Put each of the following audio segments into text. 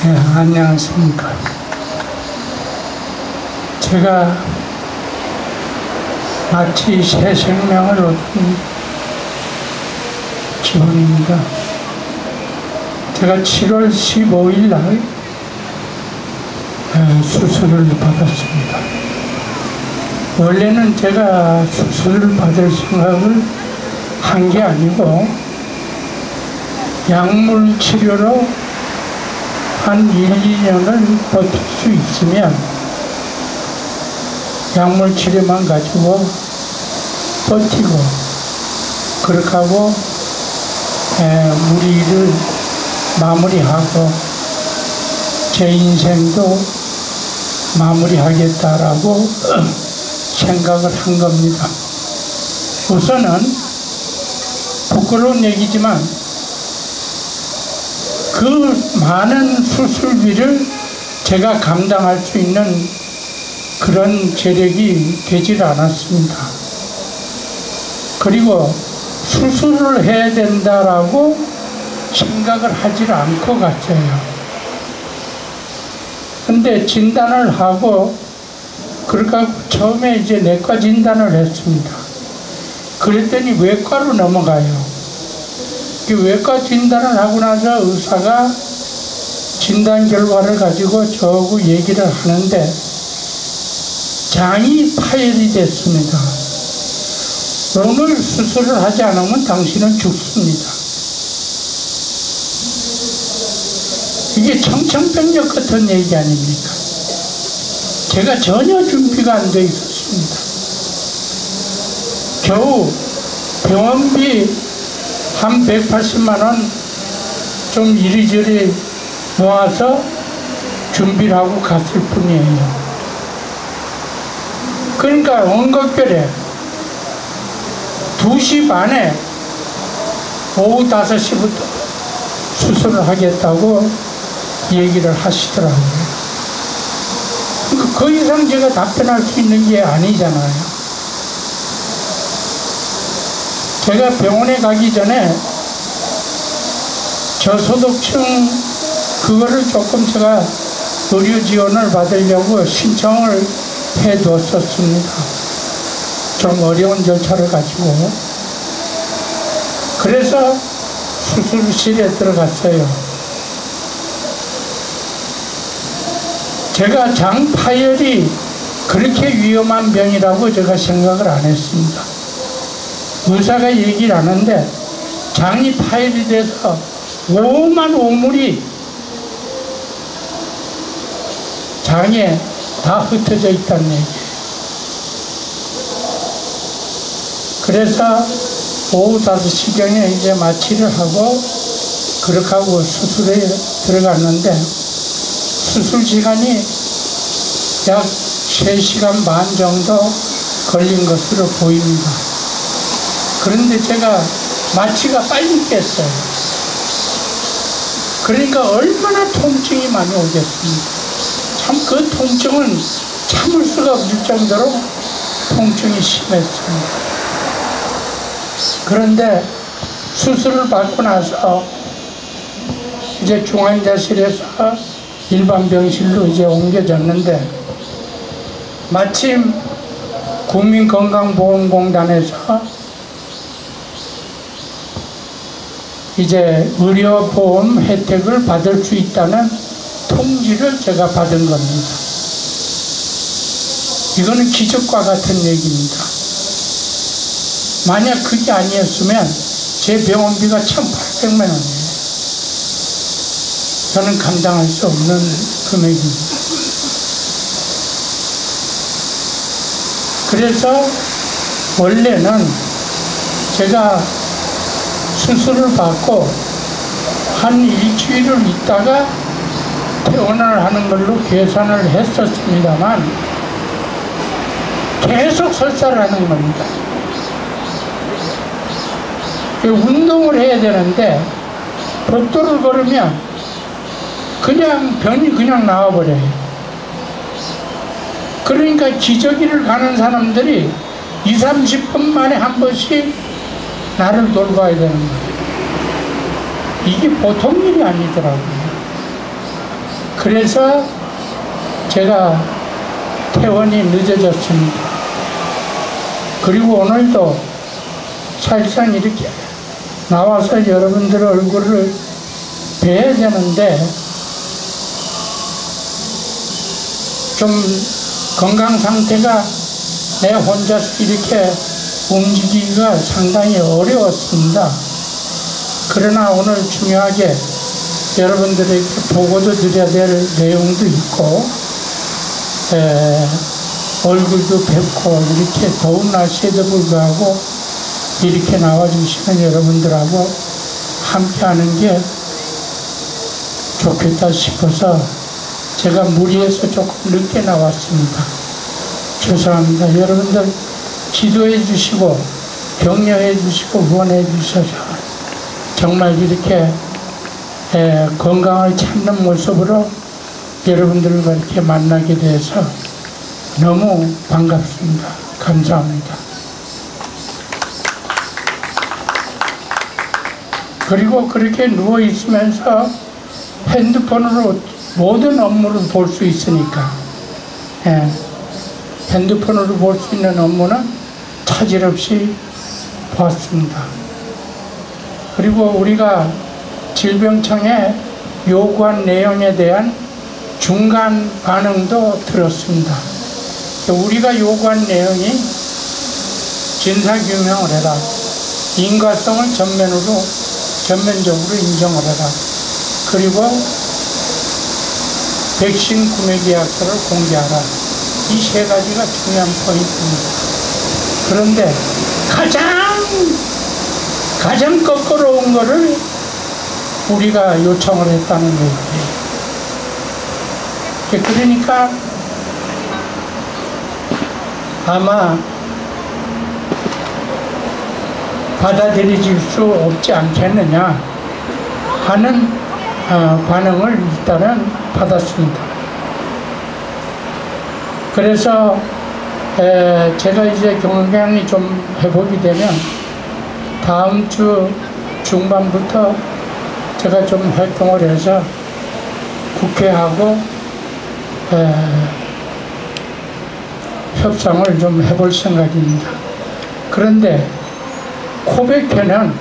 네, 안녕하십니까. 제가 마치 새 생명을 얻은 기분입니다. 제가 7월 15일 날 수술을 받았습니다. 원래는 제가 수술을 받을 생각을 한 게 아니고 약물 치료로 한 1, 2년을 버틸 수 있으면 약물 치료만 가지고 버티고 그렇게 하고 우리 일을 마무리하고 제 인생도 마무리하겠다라고 생각을 한 겁니다. 우선은 부끄러운 얘기지만 그 많은 수술비를 제가 감당할 수 있는 그런 재력이 되질 않았습니다. 그리고 수술을 해야 된다라고 생각을 하질 않고 갔어요. 근데 진단을 하고 그러니까 처음에 이제 내과 진단을 했습니다. 그랬더니 외과로 넘어가요. 외과 진단을 하고 나서 의사가 진단 결과를 가지고 저하고 얘기를 하는데 장이 파열이 됐습니다. 오늘 수술을 하지 않으면 당신은 죽습니다. 이게 청천벽력 같은 얘기 아닙니까? 제가 전혀 준비가 안 돼 있었습니다. 겨우 병원비 한 180만 원 좀 이리저리 모아서 준비를 하고 갔을 뿐이에요. 그러니까 원곡별에 2시 반에 오후 5시부터 수술을 하겠다고 얘기를 하시더라고요. 그러니까 그 이상 제가 답변할 수 있는 게 아니잖아요. 제가 병원에 가기 전에 저소득층 그거를 조금 제가 의료 지원을 받으려고 신청을 해뒀었습니다. 좀 어려운 절차를 가지고. 그래서 수술실에 들어갔어요. 제가 장 파열이 그렇게 위험한 병이라고 제가 생각을 안 했습니다. 의사가 얘기를 하는데 장이 파열이 돼서 오만 오물이 장에 다 흩어져 있다는 얘기예요. 그래서 오후 5시경에 이제 마취를 하고 그렇게 하고 수술에 들어갔는데 수술 시간이 약 3시간 반 정도 걸린 것으로 보입니다. 그런데 제가 마취가 빨리 깼어요. 그러니까 얼마나 통증이 많이 오겠습니까? 참 그 통증은 참을 수가 없을 정도로 통증이 심했습니다. 그런데 수술을 받고 나서 이제 중환자실에서 일반 병실로 이제 옮겨졌는데 마침 국민건강보험공단에서 이제 의료보험 혜택을 받을 수 있다는 통지를 제가 받은 겁니다. 이거는 기적과 같은 얘기입니다. 만약 그게 아니었으면 제 병원비가 1,800만 원이에요. 저는 감당할 수 없는 금액입니다. 그래서 원래는 제가 수술을 받고 한 일주일을 있다가 퇴원을 하는 걸로 계산을 했었습니다만 계속 설사를 하는 겁니다. 운동을 해야 되는데 복도를 걸으면 그냥 변이 그냥 나와버려요. 그러니까 기저귀를 가는 사람들이 20, 30분 만에 한 번씩 나를 돌봐야 되는 거예요. 이게 보통 일이 아니더라고요. 그래서 제가 퇴원이 늦어졌습니다. 그리고 오늘도 사실상 이렇게 나와서 여러분들 얼굴을 뵈야 되는데 좀 건강 상태가 내 혼자서 이렇게 움직이기가 상당히 어려웠습니다. 그러나 오늘 중요하게 여러분들에게 보고도 드려야 될 내용도 있고 얼굴도 뵙고 이렇게 더운 날씨에도 불구하고 이렇게 나와주시는 여러분들하고 함께하는 게 좋겠다 싶어서 제가 무리해서 조금 늦게 나왔습니다. 죄송합니다. 여러분들 기도해 주시고 격려해 주시고 후원해 주셔서 정말 이렇게 건강을 찾는 모습으로 여러분들과 이렇게 만나게 돼서 너무 반갑습니다. 감사합니다. 그리고 그렇게 누워 있으면서 핸드폰으로 모든 업무를 볼 수 있으니까 핸드폰으로 볼 수 있는 업무는 차질 없이 보았습니다. 그리고 우리가 질병청에 요구한 내용에 대한 중간 반응도 들었습니다. 우리가 요구한 내용이 진상규명을 해라, 인과성을 전면적으로 인정을 해라, 그리고 백신 구매 계약서를 공개하라. 이 세 가지가 중요한 포인트입니다. 그런데 가장 거꾸로운 거를 우리가 요청을 했다는 얘기예요. 그러니까 아마 받아들여질 수 없지 않겠느냐 하는 반응을 일단은 받았습니다. 그래서 제가 이제 건강이 좀 회복이 되면 다음 주 중반부터 제가 좀 활동을 해서 국회하고 협상을 좀 해볼 생각입니다. 그런데 코백회는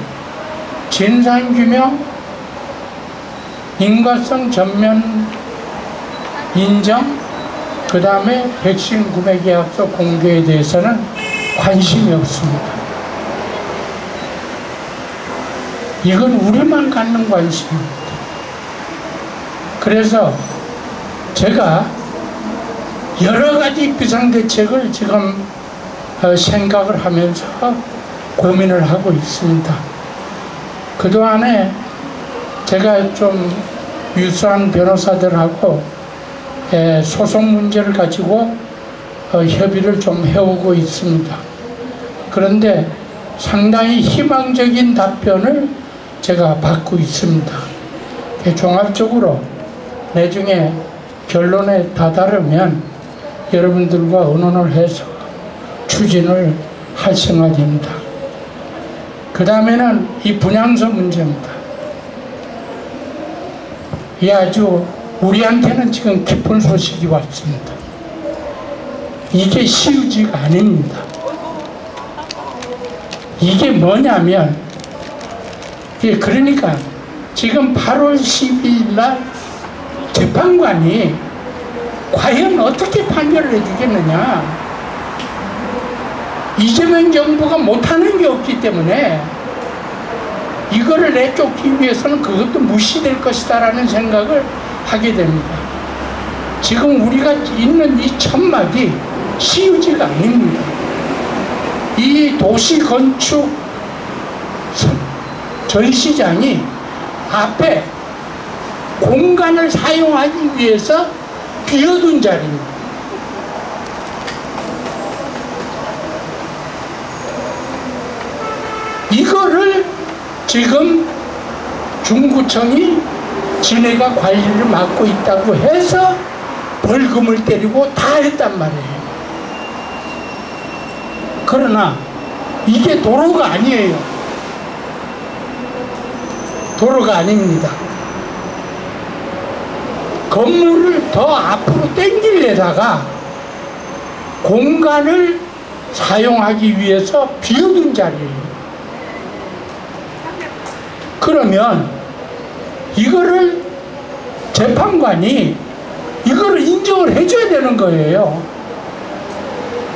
진상규명, 인과성 전면 인정, 그 다음에 백신 구매 계약서 공개에 대해서는 관심이 없습니다. 이건 우리만 갖는 관심입니다. 그래서 제가 여러 가지 비상대책을 지금 생각을 하면서 고민을 하고 있습니다. 그동안에 제가 좀 유수한 변호사들하고 소송 문제를 가지고 협의를 좀 해오고 있습니다. 그런데 상당히 희망적인 답변을 제가 받고 있습니다. 종합적으로 나중에 결론에 다다르면 여러분들과 의논을 해서 추진을 할 생각입니다. 그 다음에는 이 분향소 문제입니다. 이 아주 우리한테는 지금 기쁜 소식이 왔습니다. 이게 시우지가 아닙니다. 이게 뭐냐면, 그러니까 지금 8월 12일 날 재판관이 과연 어떻게 판결을 해주겠느냐. 이재명 정부가 못하는 게 없기 때문에 이거를 내쫓기 위해서는 그것도 무시될 것이다 라는 생각을 하게 됩니다. 지금 우리가 있는 이 천막이 시우지가 아닙니다. 이 도시 건축 전시장이 앞에 공간을 사용하기 위해서 비워둔 자리입니다. 이거를 지금 중구청이 지네가 관리를 맡고 있다고 해서 벌금을 때리고 다 했단 말이에요. 그러나 이게 도로가 아니에요. 도로가 아닙니다. 건물을 더 앞으로 당기려다가 공간을 사용하기 위해서 비워둔 자리예요. 그러면 이거를 재판관이 이거를 인정을 해줘야 되는 거예요.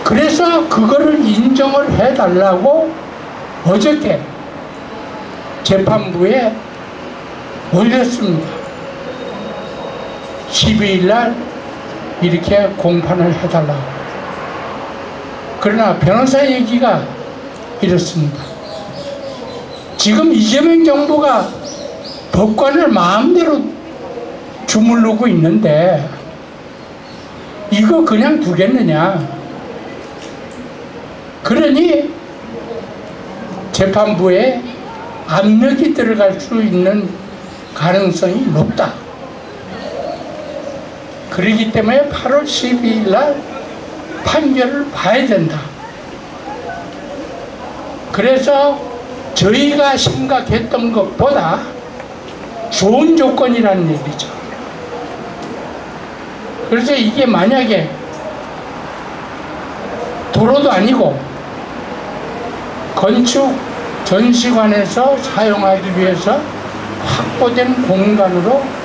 그래서 그거를 인정을 해달라고 어저께 재판부에 올렸습니다. 12일 날 이렇게 공판을 해달라고. 그러나 변호사 얘기가 이렇습니다. 지금 이재명 정부가 법관을 마음대로 주물르고 있는데 이거 그냥 두겠느냐. 그러니 재판부에 압력이 들어갈 수 있는 가능성이 높다. 그렇기 때문에 8월 12일 날 판결을 봐야 된다. 그래서 저희가 생각했던 것보다 좋은 조건이라는 얘기죠. 그래서 이게 만약에 도로도 아니고 건축 전시관에서 사용하기 위해서 확보된 공간으로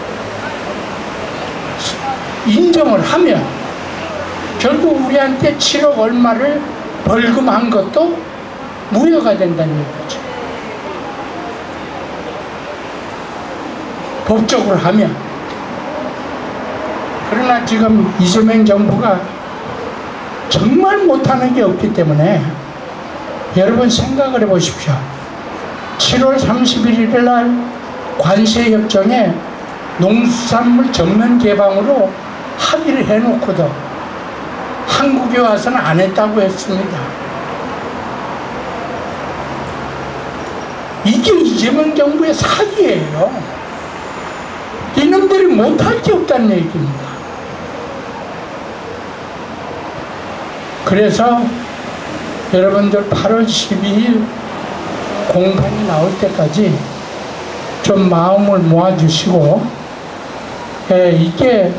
인정을 하면 결국 우리한테 7억 얼마를 벌금한 것도 무효가 된다는 얘기죠. 법적으로 하면. 그러나 지금 이재명 정부가 정말 못하는 게 없기 때문에 여러분 생각을 해보십시오. 7월 31일 날 관세협정에 농수산물 전면 개방으로 합의를 해놓고도 한국에 와서는 안 했다고 했습니다. 이게 이재명 정부의 사기예요. 이놈들이 못할 게 없다는 얘기입니다. 그래서 여러분들 8월 12일 공판이 나올 때까지 좀 마음을 모아주시고, 이게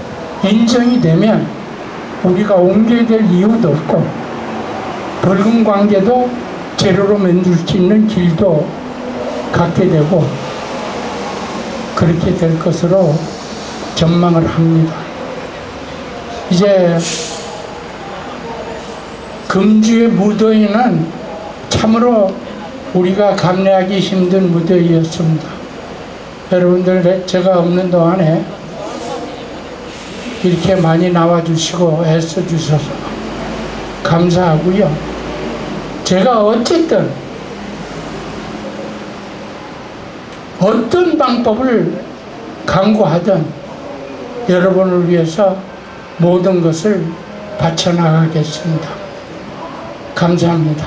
인정이 되면 우리가 옮겨야 될 이유도 없고 벌금 관계도 제로로 만들 수 있는 길도 갖게 되고 그렇게 될 것으로 전망을 합니다. 이제 금주의 무더위는 참으로 우리가 감내하기 힘든 무더위였습니다. 여러분들 제가 없는 동안에 이렇게 많이 나와주시고 애써주셔서 감사하고요. 제가 어쨌든 어떤 방법을 강구하든 여러분을 위해서 모든 것을 바쳐나가겠습니다. 감사합니다.